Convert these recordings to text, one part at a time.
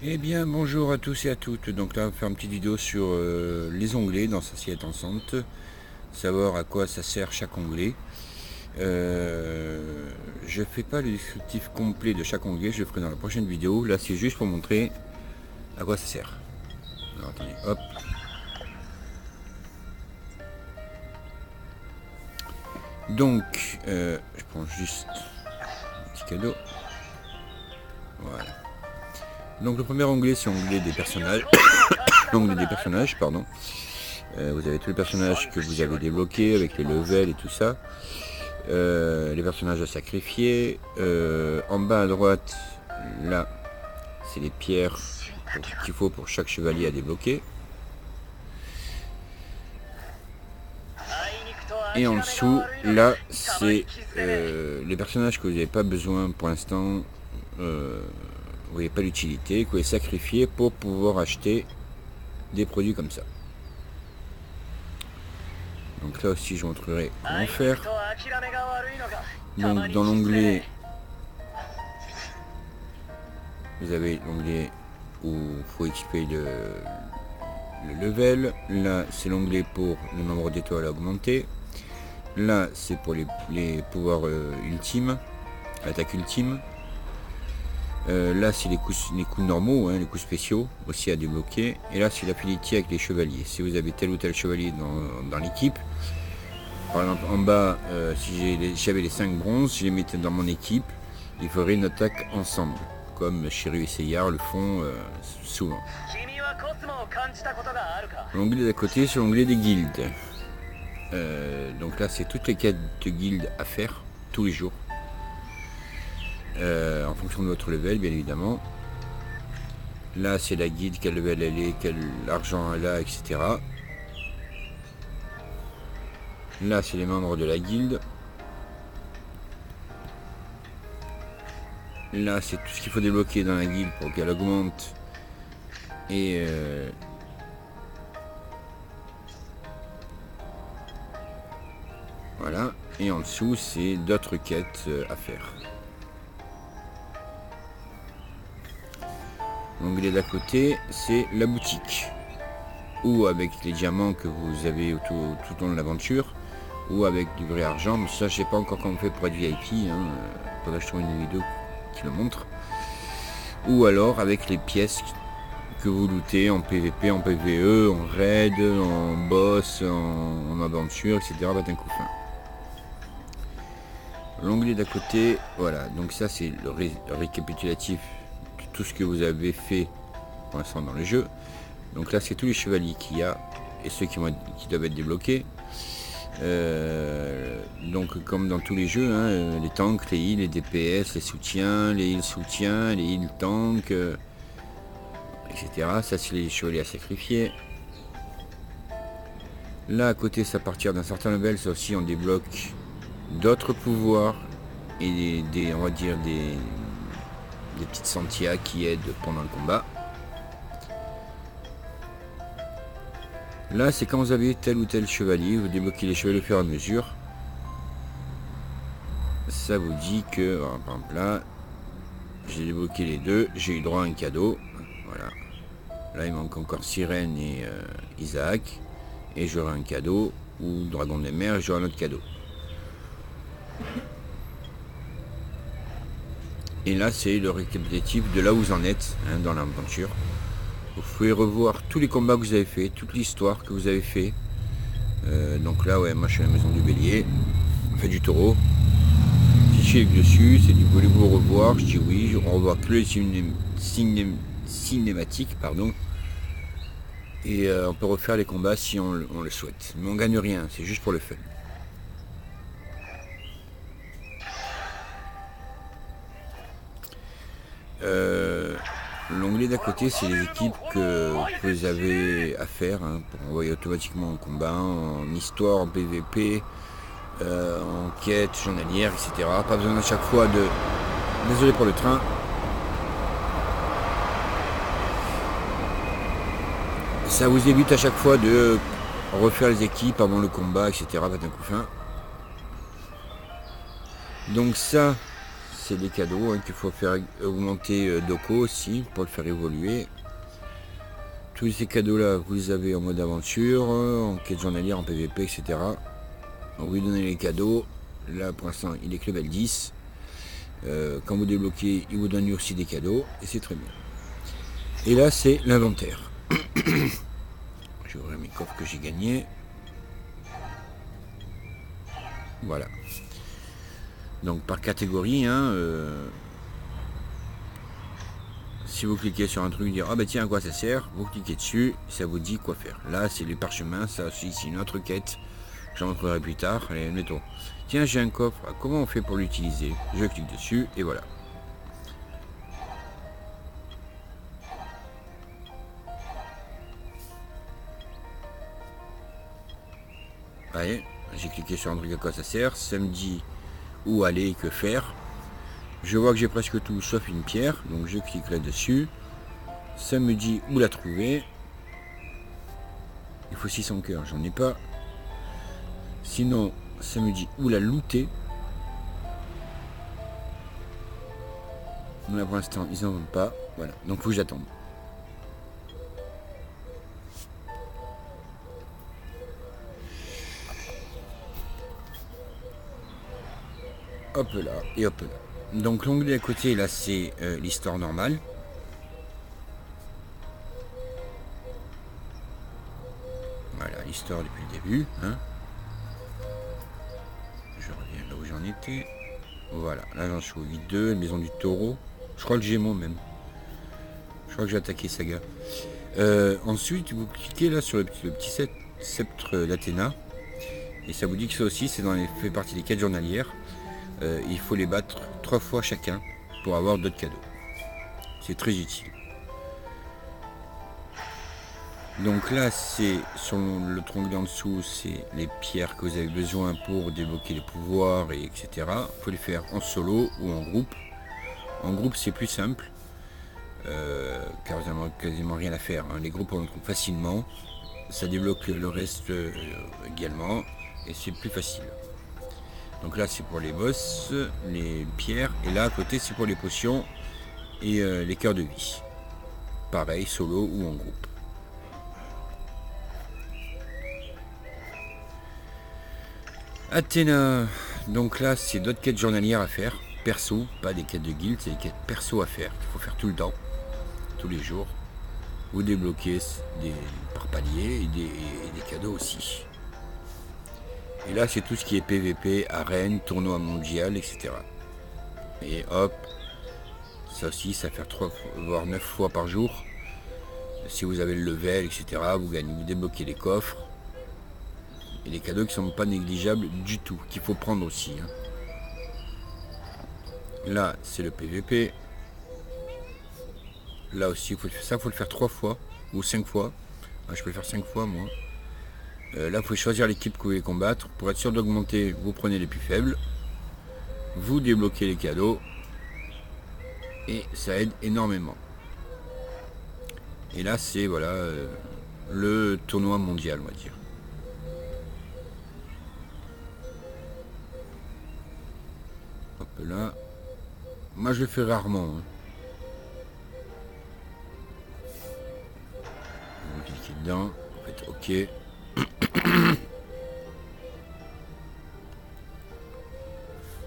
Eh bien bonjour à tous et à toutes, donc là on va faire une petite vidéo sur les onglets dans Société Dansante, savoir à quoi ça sert chaque onglet. Je fais pas le descriptif complet de chaque onglet, je le ferai dans la prochaine vidéo, là c'est juste pour montrer à quoi ça sert. Alors attendez, hop. Donc je prends juste un petit cadeau. Voilà. Donc le premier onglet c'est l'onglet des personnages. L'onglet des personnages, pardon. Vous avez tous les personnages que vous avez débloqués avec les levels et tout ça. Les personnages à sacrifier. En bas à droite, là, c'est les pierres qu'il faut pour chaque chevalier à débloquer. Et en dessous, là, c'est les personnages que vous n'avez pas besoin pour l'instant. Vous voyez pas l'utilité, que vous pouvez sacrifier pour pouvoir acheter des produits comme ça. Donc là aussi, je vous montrerai comment faire. Donc dans l'onglet, vous avez l'onglet où il faut équiper le level. Là, c'est l'onglet pour le nombre d'étoiles augmenté. Là, c'est pour les pouvoirs ultimes, l'attaque ultime. Là, c'est les coups normaux, hein, les coups spéciaux aussi à débloquer. Et là, c'est l'affinité avec les chevaliers. Si vous avez tel ou tel chevalier dans l'équipe, par exemple en bas, si j'avais les 5 bronzes, je les mettais dans mon équipe, il faudrait une attaque ensemble, comme Shiryu et Seiya le font souvent. L'onglet d'à côté, c'est l'onglet des guildes. Donc là, c'est toutes les quêtes de guildes à faire tous les jours. En fonction de votre level, bien évidemment. Là, c'est la guilde, quel level elle est, quel argent elle a, etc. Là, c'est les membres de la guilde. Là, c'est tout ce qu'il faut débloquer dans la guilde pour qu'elle augmente. Et voilà. Et en dessous, c'est d'autres quêtes à faire. L'onglet d'à côté, c'est la boutique. Ou avec les diamants que vous avez tout au long de l'aventure. Ou avec du vrai argent. Mais ça, je sais pas encore comment on fait pour être VIP. Hein. Faudrait que je trouve une vidéo qui le montre. Ou alors avec les pièces que vous lootez en PVP, en PVE, en raid, en boss, en aventure, etc. Bat un coup fin. L'onglet d'à côté, voilà, donc ça c'est le récapitulatif de tout ce que vous avez fait pour l'instant dans le jeu. Donc là c'est tous les chevaliers qu'il y a et ceux qui doivent être débloqués. Donc comme dans tous les jeux, hein, les tanks, les heals, les DPS, les soutiens, les heals soutiens, les heals tanks, etc. Ça c'est les chevaliers à sacrifier. Là à côté, c'est à partir d'un certain level, ça aussi on débloque d'autres pouvoirs et on va dire des petites Santia qui aident pendant le combat. Là, c'est quand vous avez tel ou tel chevalier, vous débloquez les chevaliers au fur et à mesure. Ça vous dit que, par exemple là, j'ai débloqué les deux, j'ai eu droit à un cadeau. Voilà. Là, il manque encore Sirène et Isaac. Et j'aurai un cadeau, ou Dragon des mers, et j'aurai un autre cadeau. Et là, c'est le récapitulatif de là où vous en êtes dans l'aventure. Vous pouvez revoir tous les combats que vous avez fait, toute l'histoire que vous avez fait. Donc là, ouais, moi je suis à la maison du bélier, enfin du taureau. Si je clique dessus, c'est du voulez-vous revoir, je dis oui, on revoit que les cinématiques, pardon. Et on peut refaire les combats si on le souhaite. Mais on gagne rien, c'est juste pour le fun. L'onglet d'à côté, c'est les équipes que vous avez à faire pour envoyer automatiquement en combat, en histoire, en PVP, en quête journalière, etc. Pas besoin à chaque fois de... Désolé pour le train. Ça vous évite à chaque fois de refaire les équipes avant le combat, etc. Pas d'un coup fin. Donc ça, c'est des cadeaux hein, qu'il faut faire augmenter Doko aussi pour le faire évoluer. Tous ces cadeaux là vous les avez en mode aventure, en quête journalière, en PVP, etc. Donc vous lui donnez les cadeaux. Là pour l'instant il est que level 10. Quand vous débloquez, il vous donne aussi des cadeaux et c'est très bien. Et là c'est l'inventaire. Je vais ouvrir mes coffres que j'ai gagnés. Voilà. Donc par catégorie, hein, si vous cliquez sur un truc, dire ah bah tiens à quoi ça sert, vous cliquez dessus, ça vous dit quoi faire. Là c'est les parchemins, ça aussi c'est une autre quête. J'en montrerai plus tard. Allez, admettons. Tiens, j'ai un coffre. Comment on fait pour l'utiliser? Je clique dessus et voilà. Allez, j'ai cliqué sur un truc à quoi ça sert. Ça me dit où aller, que faire. Je vois que j'ai presque tout sauf une pierre. Donc je cliquerai dessus. Ça me dit où la trouver. Il faut 600 cœurs. J'en ai pas. Sinon, ça me dit où la looter. Là pour l'instant, ils n'en vendent pas. Voilà. Donc faut que j'attende. Hop là et hop là. Donc l'onglet à côté là c'est l'histoire normale. Voilà l'histoire depuis le début. Hein. Je reviens là où j'en étais. Voilà, là j'en suis au 8-2, maison du taureau. Je crois le Gémeaux même. Je crois que j'ai attaqué Saga. Ensuite vous cliquez là sur le petit sceptre d'Athéna. Et ça vous dit que ça aussi c'est fait partie des quêtes journalières. Il faut les battre 3 fois chacun pour avoir d'autres cadeaux. C'est très utile. Donc là c'est sur le tronc en dessous, c'est les pierres que vous avez besoin pour débloquer les pouvoirs et etc. Il faut les faire en solo ou en groupe. En groupe c'est plus simple car vous n'avez quasiment rien à faire. Hein. Les groupes on le trouve facilement. Ça débloque le reste également et c'est plus facile. Donc là c'est pour les boss, les pierres, et là à côté c'est pour les potions et les cœurs de vie. Pareil, solo ou en groupe. Athéna, donc là c'est d'autres quêtes journalières à faire, perso, pas des quêtes de guild, c'est des quêtes perso à faire, qu'il faut faire tout le temps, tous les jours. Vous débloquez par palier et des cadeaux aussi. Et là c'est tout ce qui est PVP, arène, tournoi mondial, etc. Et hop, ça aussi ça fait 3 voire 9 fois par jour. Si vous avez le level, etc. vous gagnez, vous débloquez les coffres. Et des cadeaux qui sont pas négligeables du tout, qu'il faut prendre aussi. Hein. Là c'est le PVP. Là aussi faut le faire 3 fois ou 5 fois. Ah, je peux le faire 5 fois moi. Là, vous pouvez choisir l'équipe que vous voulez combattre. Pour être sûr d'augmenter, vous prenez les plus faibles. Vous débloquez les cadeaux. Et ça aide énormément. Et là, c'est voilà le tournoi mondial, on va dire. Hop là. Moi, je le fais rarement. Hein. Vous cliquez dedans. Vous faites OK.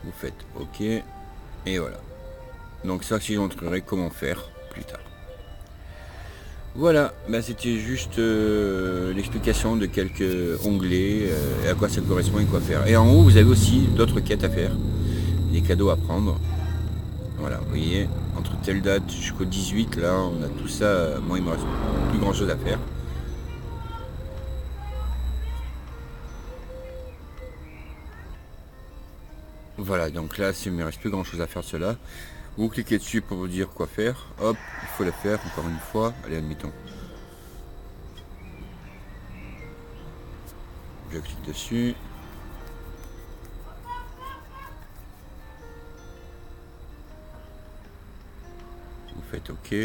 Vous faites OK et voilà. Donc ça si je montrerai comment faire plus tard. Voilà, bah, c'était juste l'explication de quelques onglets et à quoi ça correspond et quoi faire. Et en haut vous avez aussi d'autres quêtes à faire, des cadeaux à prendre. Voilà, vous voyez, entre telle date jusqu'au 18 là on a tout ça. Moi il me reste plus grand chose à faire. Voilà, donc là, il ne me reste plus grand chose à faire de cela. Vous cliquez dessus pour vous dire quoi faire. Hop, il faut le faire encore une fois. Allez, admettons. Je clique dessus. Vous faites OK.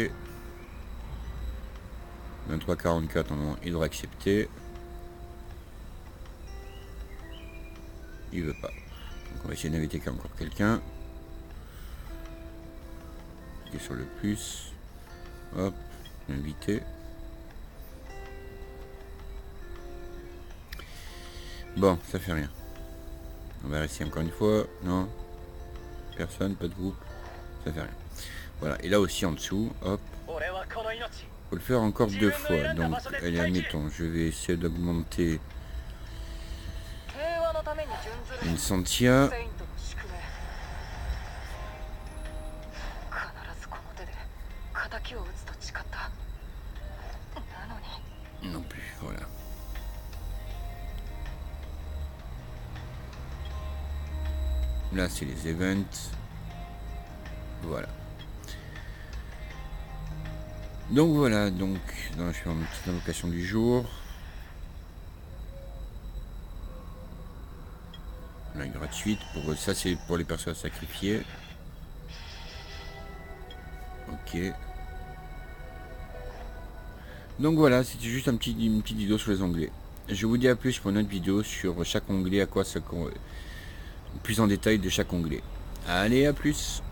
23,44, normalement, il devrait accepter. Il veut pas. Donc on va essayer d'inviter encore quelqu'un. cliquer sur le plus. Hop, inviter. Bon, ça fait rien. On va essayer encore une fois. Non. Personne, pas de groupe. Ça fait rien. Voilà. Et là aussi en dessous, hop. Faut le faire encore 2 fois. Donc, allez, admettons, je vais essayer d'augmenter une Sentia. Non plus, voilà. Là, c'est les events. Voilà. Donc voilà, donc je vais faire une petite invocation du jour. Là, gratuite, pour ça c'est pour les personnes sacrifiées. Ok. Donc voilà, c'était juste une petite vidéo sur les onglets. Je vous dis à plus pour une autre vidéo sur chaque onglet, à quoi ça plus en détail de chaque onglet. Allez, à plus.